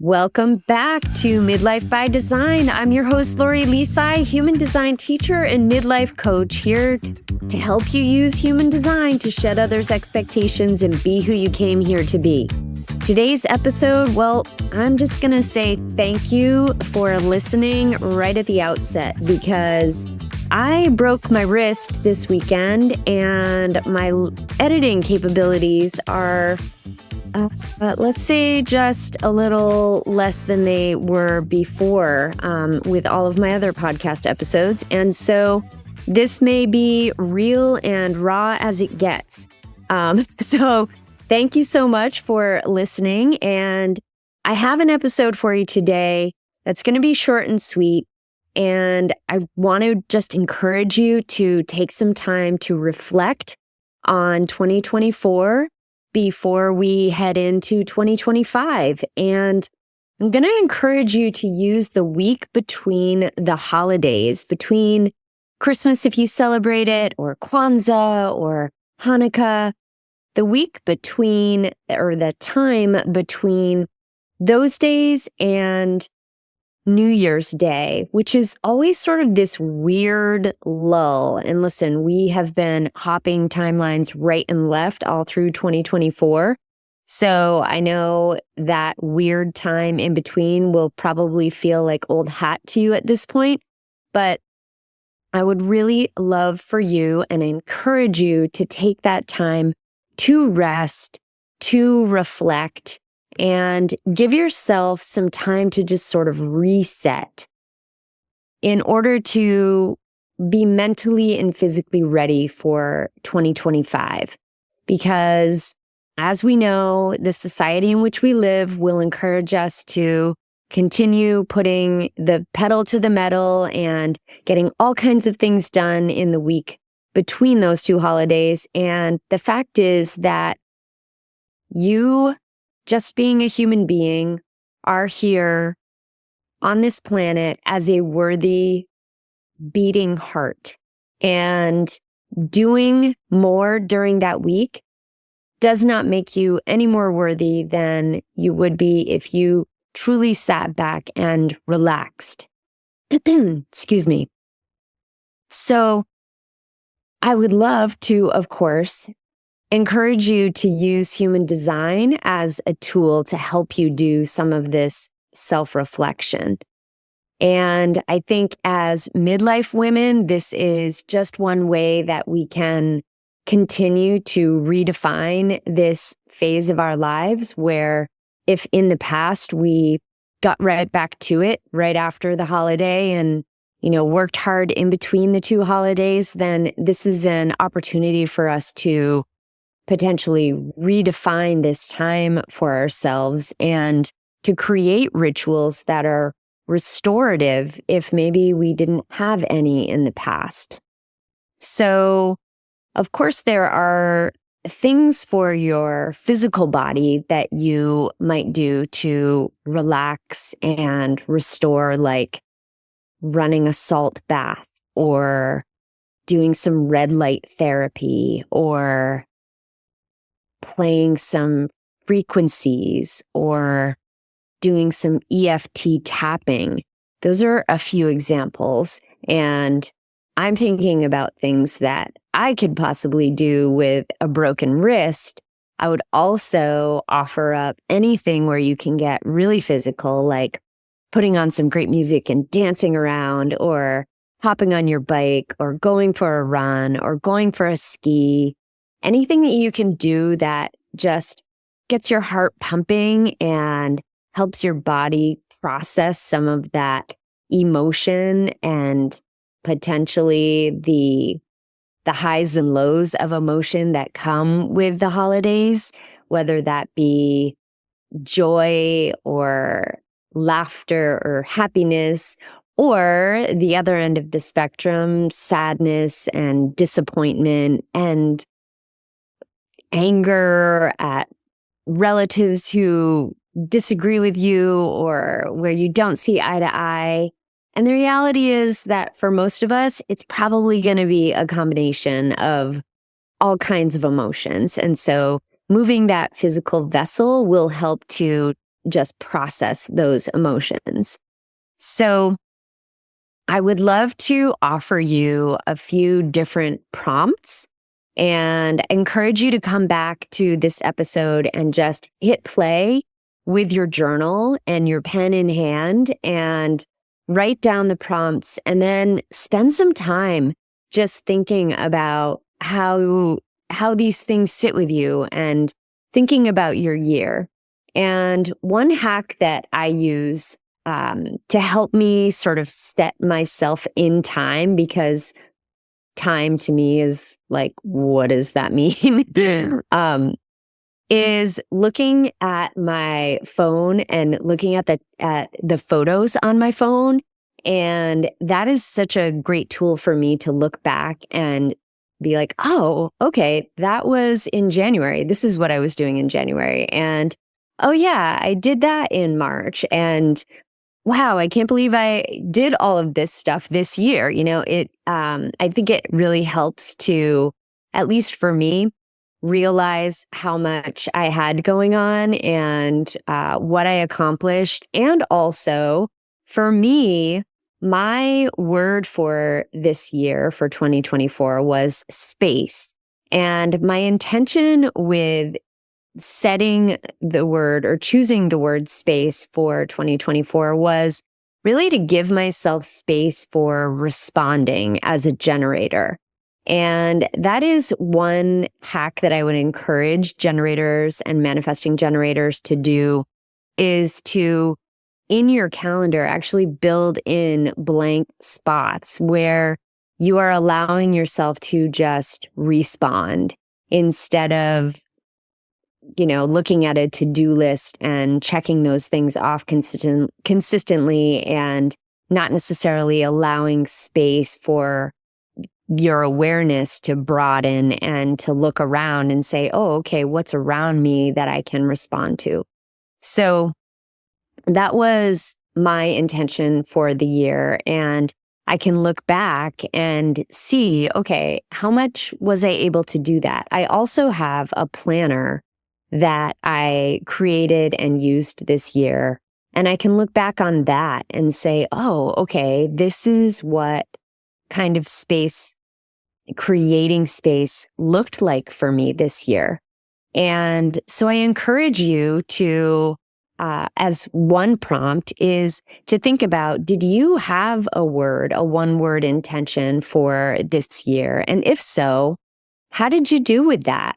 Welcome back to Midlife by Design. I'm your host, Lisai, human design teacher and midlife coach, here to help you use human design to shed others' expectations and be who you came here to be. Today's episode, well, I'm just going to say thank you for listening right at the outset, because I broke my wrist this weekend and my editing capabilities are let's say just a little less than they were before with all of my other podcast episodes. And so this may be real and raw as it gets. So thank you so much for listening. And I have an episode for you today that's going to be short and sweet. And I want to just encourage you to take some time to reflect on 2024 before we head into 2025. And I'm going to encourage you to use the week between the holidays, between Christmas if you celebrate it, or Kwanzaa or Hanukkah, the week between, or the time between those days and New Year's Day, which is always sort of this weird lull. And listen, we have been hopping timelines right and left all through 2024. So I know that weird time in between will probably feel like old hat to you at this point, but I would really love for you and encourage you to take that time to rest, to reflect, and give yourself some time to just sort of reset in order to be mentally and physically ready for 2025. Because as we know, the society in which we live will encourage us to continue putting the pedal to the metal and getting all kinds of things done in the week between those two holidays. And the fact is that you, just being a human being, are here on this planet as a worthy, beating heart. And doing more during that week does not make you any more worthy than you would be if you truly sat back and relaxed. Excuse me. So I would love to, of course, encourage you to use human design as a tool to help you do some of this self-reflection. And I think as midlife women, this is just one way that we can continue to redefine this phase of our lives, where if in the past we got right back to it right after the holiday and worked hard in between the two holidays, then this is an opportunity for us to potentially redefine this time for ourselves and to create rituals that are restorative if maybe we didn't have any in the past. So, of course, there are things for your physical body that you might do to relax and restore, like running a salt bath or doing some red light therapy or playing some frequencies or doing some EFT tapping. Those are a few examples. And I'm thinking about things that I could possibly do with a broken wrist. I would also offer up anything where you can get really physical, like putting on some great music and dancing around, or hopping on your bike, or going for a run, or going for a ski. Anything that you can do that just gets your heart pumping and helps your body process some of that emotion and potentially the highs and lows of emotion that come with the holidays, whether that be joy or laughter or happiness, or the other end of the spectrum, sadness and disappointment and anger at relatives who disagree with you or where you don't see eye to eye. And the reality is that for most of us, it's probably going to be a combination of all kinds of emotions. And so moving that physical vessel will help to just process those emotions. So I would love to offer you a few different prompts and encourage you to come back to this episode and just hit play with your journal and your pen in hand and write down the prompts, and then spend some time just thinking about how these things sit with you and thinking about your year. And one hack that I use to help me sort of set myself in time, because time to me is like, what does that mean? Is looking at my phone and looking at the photos on my phone. And that is such a great tool for me to look back and be like, oh, okay, that was in January. This is what I was doing in January. And oh yeah, I did that in March. And wow, I can't believe I did all of this stuff this year. I think it really helps to, at least for me, realize how much I had going on and what I accomplished. And also, for me, my word for this year, for 2024, was space. And my intention with setting the word or choosing the word space for 2024 was really to give myself space for responding as a generator. And that is one hack that I would encourage generators and manifesting generators to do, is to, in your calendar, actually build in blank spots where you are allowing yourself to just respond instead of, looking at a to-do list and checking those things off consistently and not necessarily allowing space for your awareness to broaden and to look around and say, oh, okay, what's around me that I can respond to? So that was my intention for the year. And I can look back and see, okay, how much was I able to do that? I also have a planner that I created and used this year. And I can look back on that and say, oh, okay, this is what kind of space, creating space, looked like for me this year. And so I encourage you to, as one prompt, is to think about, did you have a one-word intention for this year? And if so, how did you do with that?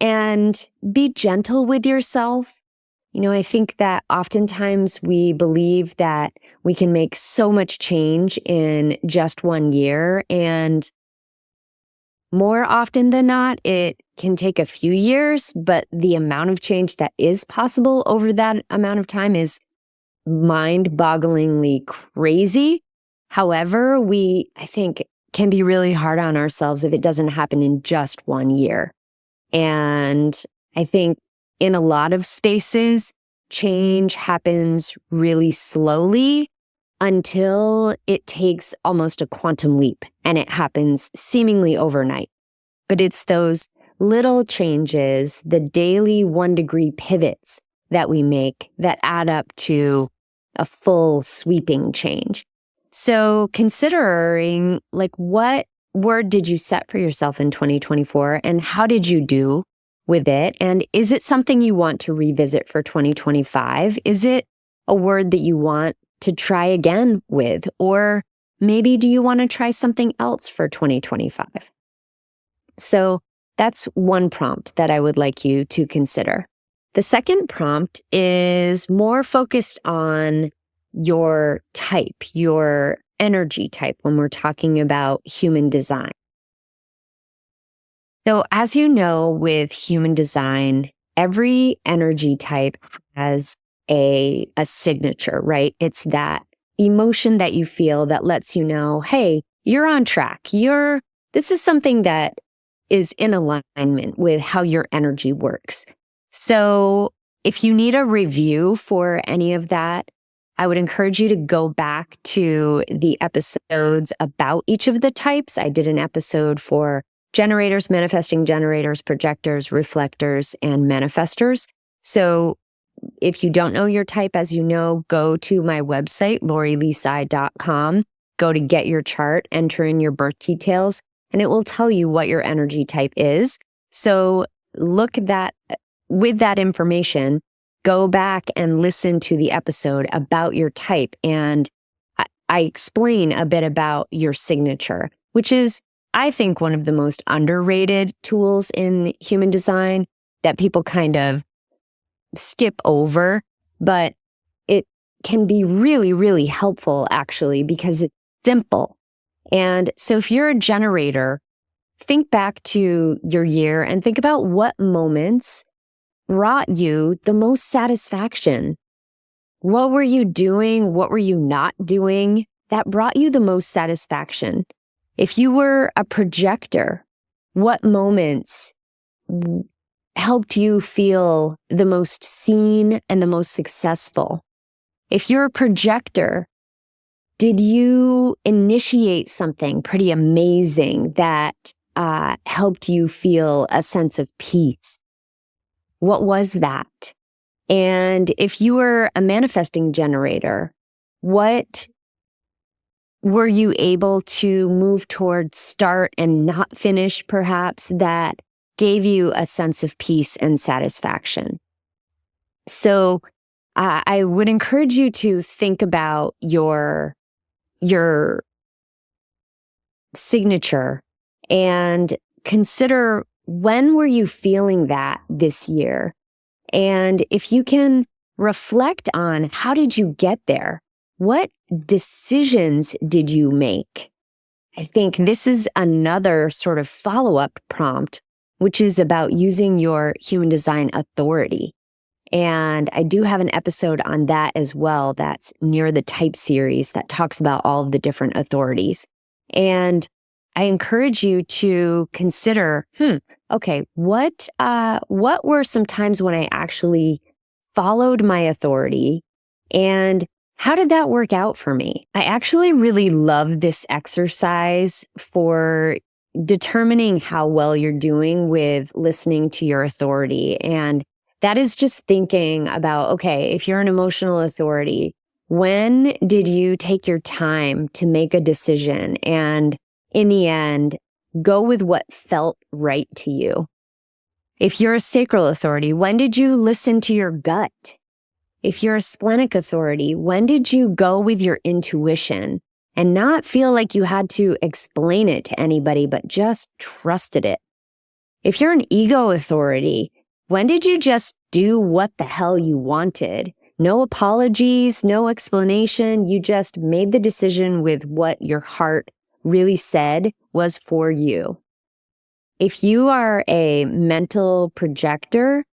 And be gentle with yourself. I think that oftentimes we believe that we can make so much change in just one year. And more often than not, it can take a few years, but the amount of change that is possible over that amount of time is mind-bogglingly crazy. However, I think, can be really hard on ourselves if it doesn't happen in just one year. And I think in a lot of spaces, change happens really slowly until it takes almost a quantum leap and it happens seemingly overnight. But it's those little changes, the daily 1-degree pivots that we make, that add up to a full sweeping change. So considering, what word did you set for yourself in 2024 and how did you do with it? And is it something you want to revisit for 2025? Is it a word that you want to try again with? Or maybe do you want to try something else for 2025? So that's one prompt that I would like you to consider. The second prompt is more focused on your type, your energy type, when we're talking about human design. So as you know, with human design, every energy type has a signature, right? It's that emotion that you feel that lets you know, hey, you're on track. This is something that is in alignment with how your energy works. So if you need a review for any of that, I would encourage you to go back to the episodes about each of the types. I did an episode for generators, manifesting generators, projectors, reflectors, and manifestors. So if you don't know your type, as you know, go to my website, lorilisai.com, go to get your chart, enter in your birth details, and it will tell you what your energy type is. So look at that. With that information, go back and listen to the episode about your type. And I explain a bit about your signature, which is, I think, one of the most underrated tools in human design that people kind of skip over, but it can be really, really helpful actually, because it's simple. And so if you're a generator, think back to your year and think about what moments brought you the most satisfaction. What were you doing? What were you not doing that brought you the most satisfaction? If you were a projector, what moments helped you feel the most seen and the most successful? If you're a projector, did you initiate something pretty amazing that helped you feel a sense of peace? What was that? And if you were a manifesting generator, what were you able to move towards, start and not finish, perhaps, that gave you a sense of peace and satisfaction? So I would encourage you to think about your signature and consider, when were you feeling that this year? And if you can reflect on, how did you get there? What decisions did you make? I think this is another sort of follow-up prompt, which is about using your human design authority. And I do have an episode on that as well that's near the type series that talks about all of the different authorities. And I encourage you to consider, okay, what were some times when I actually followed my authority, and how did that work out for me? I actually really love this exercise for determining how well you're doing with listening to your authority. And that is just thinking about, okay, if you're an emotional authority, when did you take your time to make a decision and in the end, go with what felt right to you? If you're a sacral authority, when did you listen to your gut? If you're a splenic authority, when did you go with your intuition and not feel like you had to explain it to anybody, but just trusted it? If you're an ego authority, when did you just do what the hell you wanted? No apologies, no explanation. You just made the decision with what your heart really said was for you. If you are a mental projector,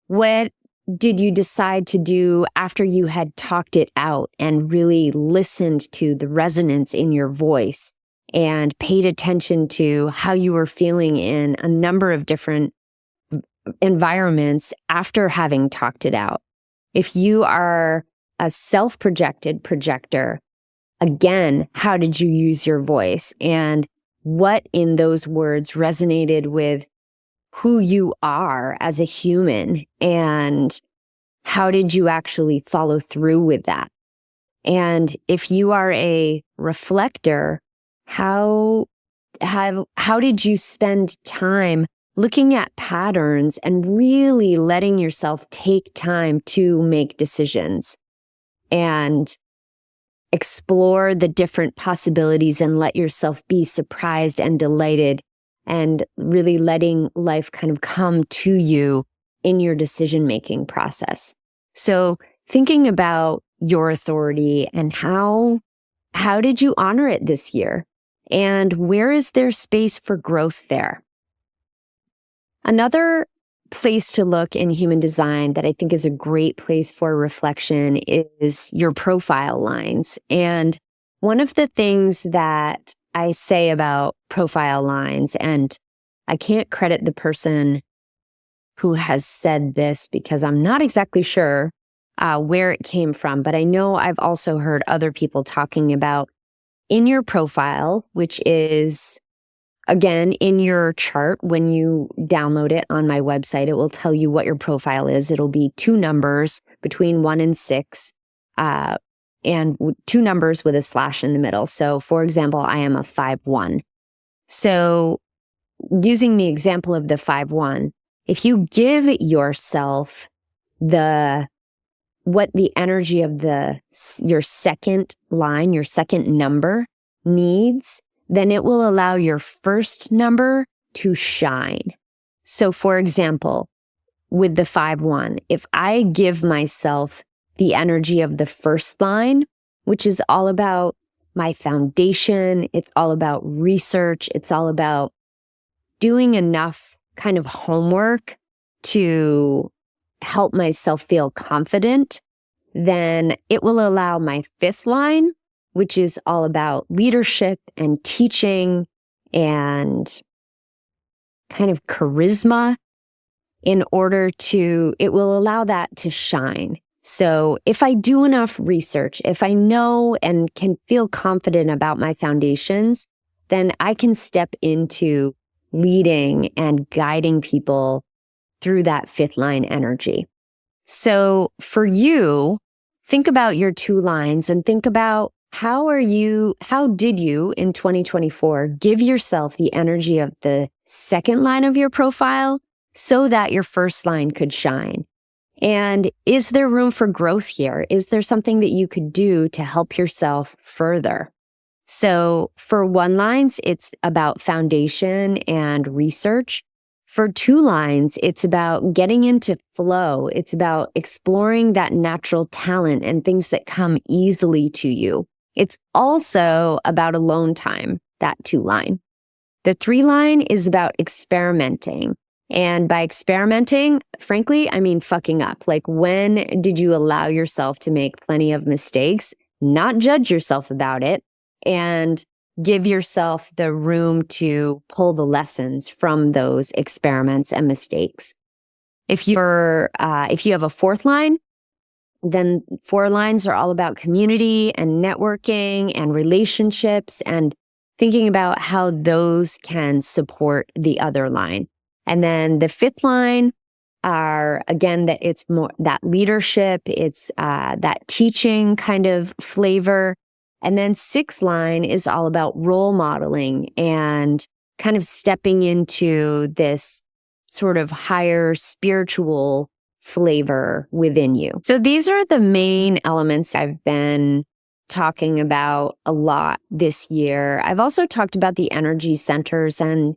what did you decide to do after you had talked it out and really listened to the resonance in your voice and paid attention to how you were feeling in a number of different environments after having talked it out? If you are a self-projected projector, again, how did you use your voice? And what in those words resonated with who you are as a human? And how did you actually follow through with that? And if you are a reflector, how did you spend time looking at patterns and really letting yourself take time to make decisions and explore the different possibilities and let yourself be surprised and delighted and really letting life kind of come to you in your decision-making process? So thinking about your authority and how did you honor it this year? And where is there space for growth there? Another place to look in human design that I think is a great place for reflection is your profile lines. And one of the things that I say about profile lines, and I can't credit the person who has said this because I'm not exactly sure where it came from, but I know I've also heard other people talking about in your profile, which is again, in your chart, when you download it on my website, it will tell you what your profile is. It'll be 2 numbers between 1 and 6, and 2 numbers with a slash in the middle. So, for example, I am a 5-1. So, using the example of the 5-1, if you give yourself what the energy of your second line, your second number needs, then it will allow your first number to shine. So for example, with the 5-1, if I give myself the energy of the first line, which is all about my foundation, it's all about research, it's all about doing enough kind of homework to help myself feel confident, then it will allow my 5th line, which is all about leadership and teaching and kind of charisma, it will allow that to shine. So if I do enough research, if I know and can feel confident about my foundations, then I can step into leading and guiding people through that 5th line energy. So for you, think about your 2 lines and think about how did you in 2024 give yourself the energy of the 2nd line of your profile so that your 1st line could shine? And is there room for growth here? Is there something that you could do to help yourself further? So for 1 lines, it's about foundation and research. For 2 lines, it's about getting into flow. It's about exploring that natural talent and things that come easily to you. It's also about alone time, that 2 line. The 3 line is about experimenting. And by experimenting, frankly, I mean fucking up. Like, when did you allow yourself to make plenty of mistakes, not judge yourself about it, and give yourself the room to pull the lessons from those experiments and mistakes? If you have a 4th line, then 4 lines are all about community and networking and relationships and thinking about how those can support the other line. And then the 5th line are, again, that it's more that leadership, it's that teaching kind of flavor. And then 6th line is all about role modeling and kind of stepping into this sort of higher spiritual flavor within you. So these are the main elements I've been talking about a lot this year. I've also talked about the energy centers, and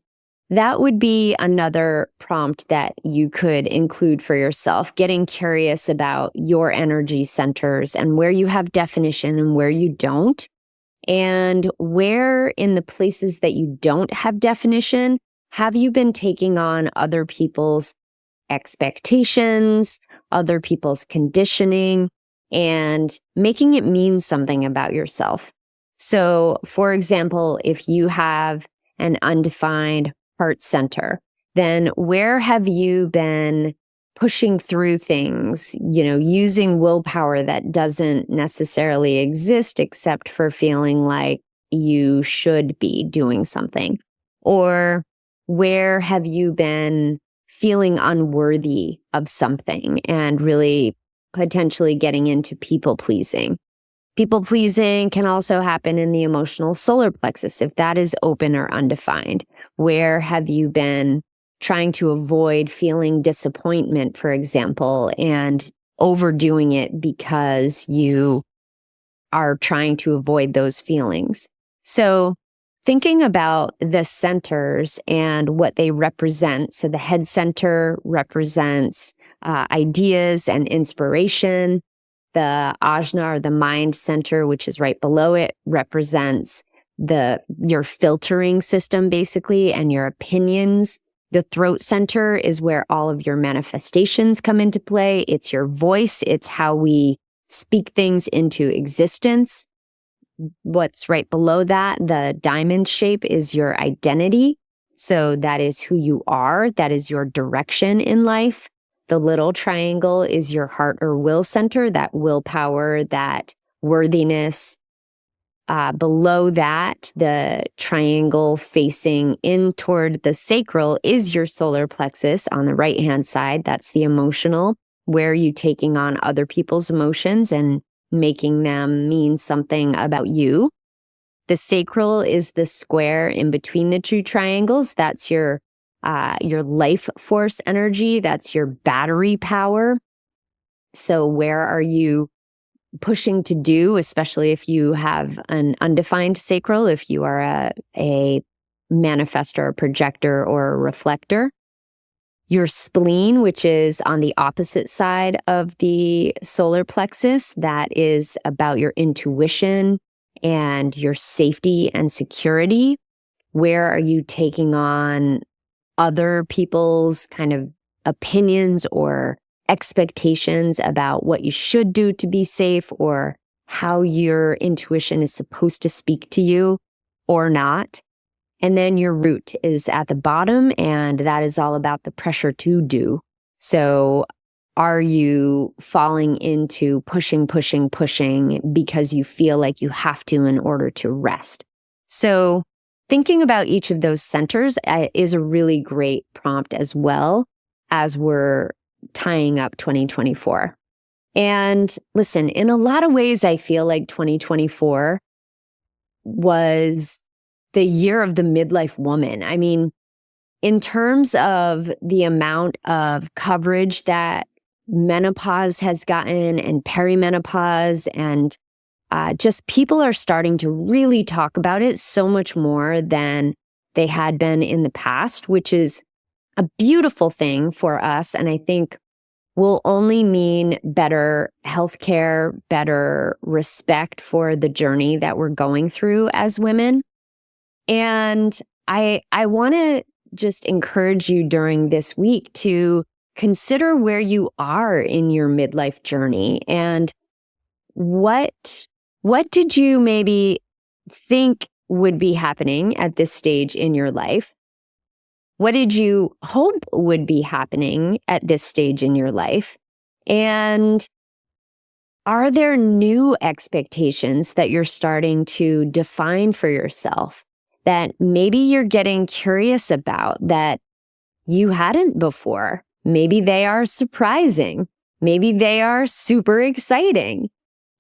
that would be another prompt that you could include for yourself, getting curious about your energy centers and where you have definition and where you don't, and where in the places that you don't have definition, have you been taking on other people's expectations, other people's conditioning, and making it mean something about yourself. So, for example, if you have an undefined heart center, then where have you been pushing through things, using willpower that doesn't necessarily exist except for feeling like you should be doing something? Or where have you been feeling unworthy of something and really potentially getting into people pleasing? People pleasing can also happen in the emotional solar plexus if that is open or undefined. Where have you been trying to avoid feeling disappointment, for example, and overdoing it because you are trying to avoid those feelings? So thinking about the centers and what they represent. So the head center represents ideas and inspiration. The ajna, or the mind center, which is right below it, represents your filtering system, basically, and your opinions. The throat center is where all of your manifestations come into play. It's your voice. It's how we speak things into existence. What's right below that, the diamond shape, is your identity. So that is who you are. That is your direction in life. The little triangle is your heart or will center, that willpower, that worthiness, below that, the triangle facing in toward the sacral is your solar plexus on the right-hand side. That's the emotional. Where are you taking on other people's emotions and making them mean something about you? The sacral is the square in between the two triangles. That's your life force energy. That's your battery power. So where are you pushing to do, especially if you have an undefined sacral, if you are a manifestor, a projector, or a reflector? Your spleen, which is on the opposite side of the solar plexus, that is about your intuition and your safety and security. Where are you taking on other people's kind of opinions or expectations about what you should do to be safe, or how your intuition is supposed to speak to you or not? And then your root is at the bottom, and that is all about the pressure to do. So are you falling into pushing because you feel like you have to in order to rest? So thinking about each of those centers is a really great prompt, as well as we're tying up 2024. And listen, in a lot of ways, I feel like 2024 was the year of the midlife woman. I mean, in terms of the amount of coverage that menopause has gotten, and perimenopause, and just people are starting to really talk about it so much more than they had been in the past, which is a beautiful thing for us. And I think will only mean better healthcare, better respect for the journey that we're going through as women. And I want to just encourage you during this week to consider where you are in your midlife journey, and what did you maybe think would be happening at this stage in your life? What did you hope would be happening at this stage in your life? And are there new expectations that you're starting to define for yourself that maybe you're getting curious about that you hadn't before? Maybe they are surprising. Maybe they are super exciting.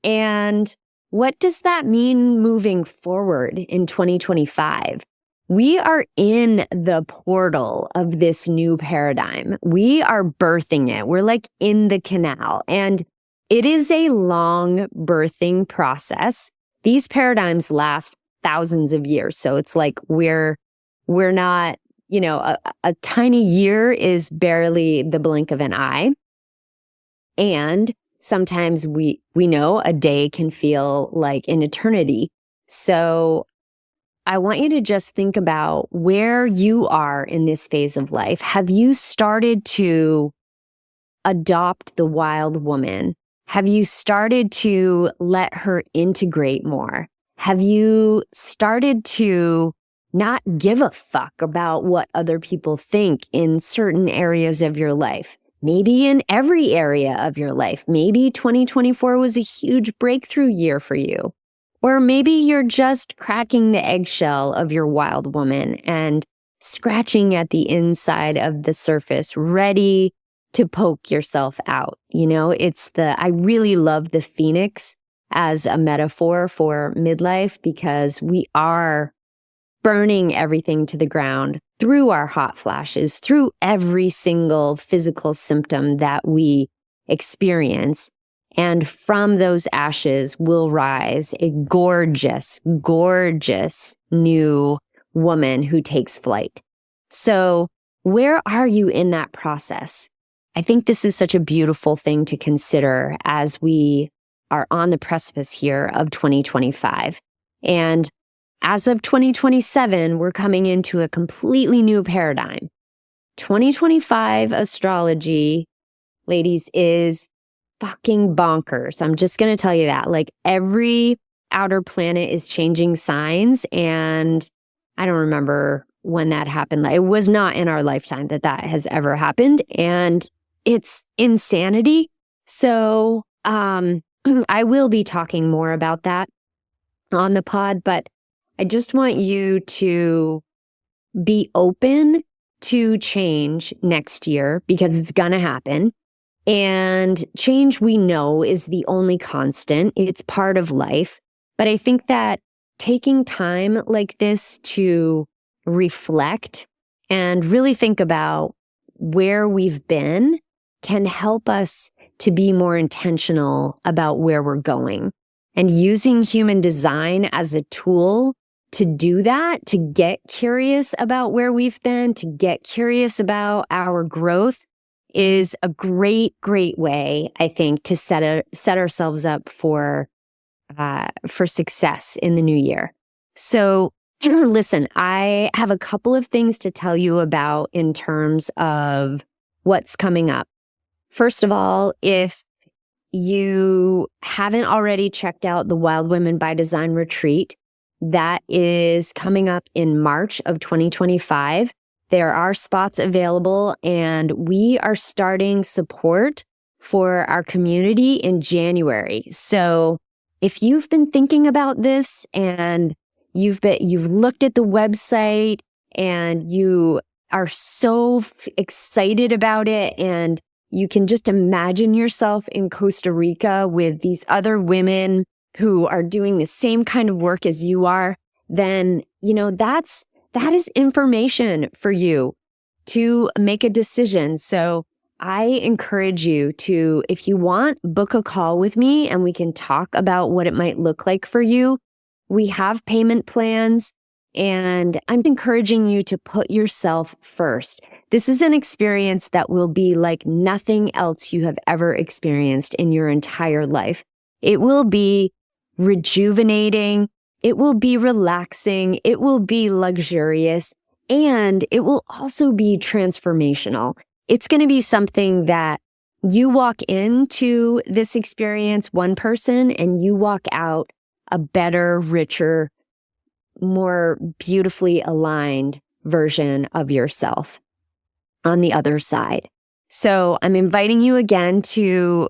And what does that mean moving forward in 2025? We are in the portal of this new paradigm. We are birthing it. We're like in the canal, and it is a long birthing process. These paradigms last thousands of years. So it's like we're not, a tiny year is barely the blink of an eye. And sometimes we know a day can feel like an eternity. So I want you to just think about where you are in this phase of life. Have you started to adopt the wild woman? Have you started to let her integrate more? Have you started to not give a fuck about what other people think in certain areas of your life? Maybe in every area of your life. Maybe 2024 was a huge breakthrough year for you. Or maybe you're just cracking the eggshell of your wild woman and scratching at the inside of the surface, ready to poke yourself out. I really love the phoenix as a metaphor for midlife, because we are burning everything to the ground through our hot flashes, through every single physical symptom that we experience. And from those ashes will rise a gorgeous, gorgeous new woman who takes flight. So where are you in that process? I think this is such a beautiful thing to consider as we are on the precipice here of 2025. And as of 2027, we're coming into a completely new paradigm. 2025 astrology, ladies, is fucking bonkers. I'm just going to tell you that. Like, every outer planet is changing signs, and I don't remember when that happened. It was not in our lifetime that has ever happened, and it's insanity. So I will be talking more about that on the pod, but I just want you to be open to change next year because it's going to happen. And change, we know, is the only constant. It's part of life. But I think that taking time like this to reflect and really think about where we've been can help us to be more intentional about where we're going. And using human design as a tool to do that, to get curious about where we've been, to get curious about our growth is a great, great way, I think, to set ourselves up for success in the new year. So listen, I have a couple of things to tell you about in terms of what's coming up. First of all, if you haven't already checked out the Wild Women by Design retreat, that is coming up in March of 2025. There are spots available, and we are starting support for our community in January. So if you've been thinking about this and you've looked at the website and you are so excited about it, and you can just imagine yourself in Costa Rica with these other women who are doing the same kind of work as you are, then, that is information for you to make a decision. So I encourage you to, if you want, book a call with me and we can talk about what it might look like for you. We have payment plans, and I'm encouraging you to put yourself first. This is an experience that will be like nothing else you have ever experienced in your entire life. It will be rejuvenating. It will be relaxing. It will be luxurious, and it will also be transformational. It's going to be something that you walk into this experience one person and you walk out a better, richer, more beautifully aligned version of yourself on the other side. So I'm inviting you again to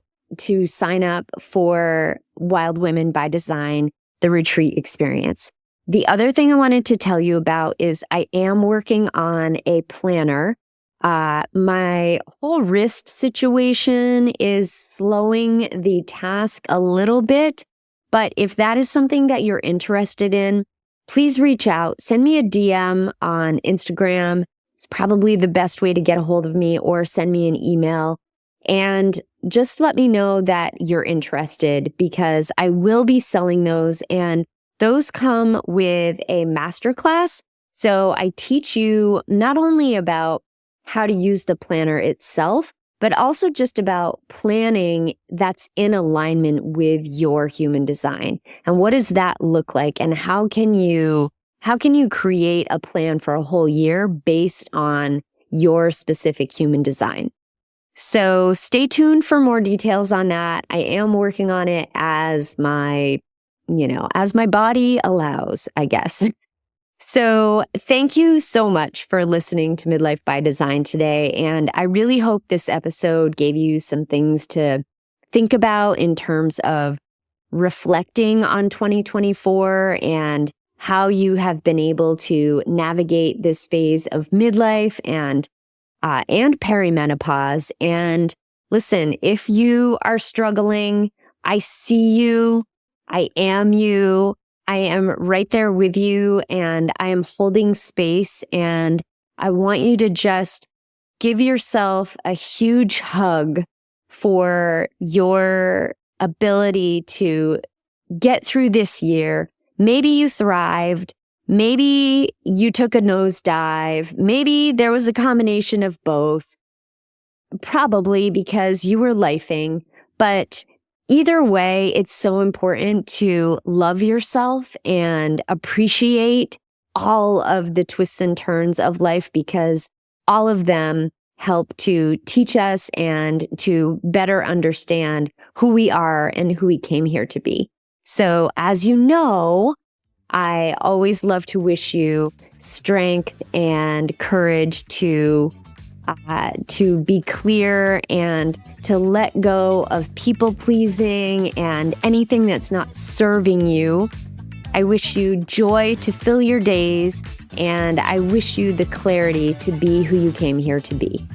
sign up for Wild Women by Design, the retreat experience. The other thing I wanted to tell you about is I am working on a planner. My whole wrist situation is slowing the task a little bit, but if that is something that you're interested in, please reach out. Send me a DM on Instagram. It's probably the best way to get a hold of me, or send me an email. And just let me know that you're interested, because I will be selling those, and those come with a masterclass. So I teach you not only about how to use the planner itself, but also just about planning that's in alignment with your human design. And what does that look like? And how can you create a plan for a whole year based on your specific human design? So stay tuned for more details on that. I am working on it as my body allows, I guess. So thank you so much for listening to Midlife by Design today. And I really hope this episode gave you some things to think about in terms of reflecting on 2024 and how you have been able to navigate this phase of midlife and perimenopause. And listen, if you are struggling, I see you. I am you. I am right there with you, and I am holding space, and I want you to just give yourself a huge hug for your ability to get through this year. Maybe you thrived. Maybe you took a nosedive. Maybe there was a combination of both. Probably because you were lifing, but either way, it's so important to love yourself and appreciate all of the twists and turns of life, because all of them help to teach us and to better understand who we are and who we came here to be. So as you know, I always love to wish you strength and courage to be clear and to let go of people pleasing and anything that's not serving you. I wish you joy to fill your days, and I wish you the clarity to be who you came here to be.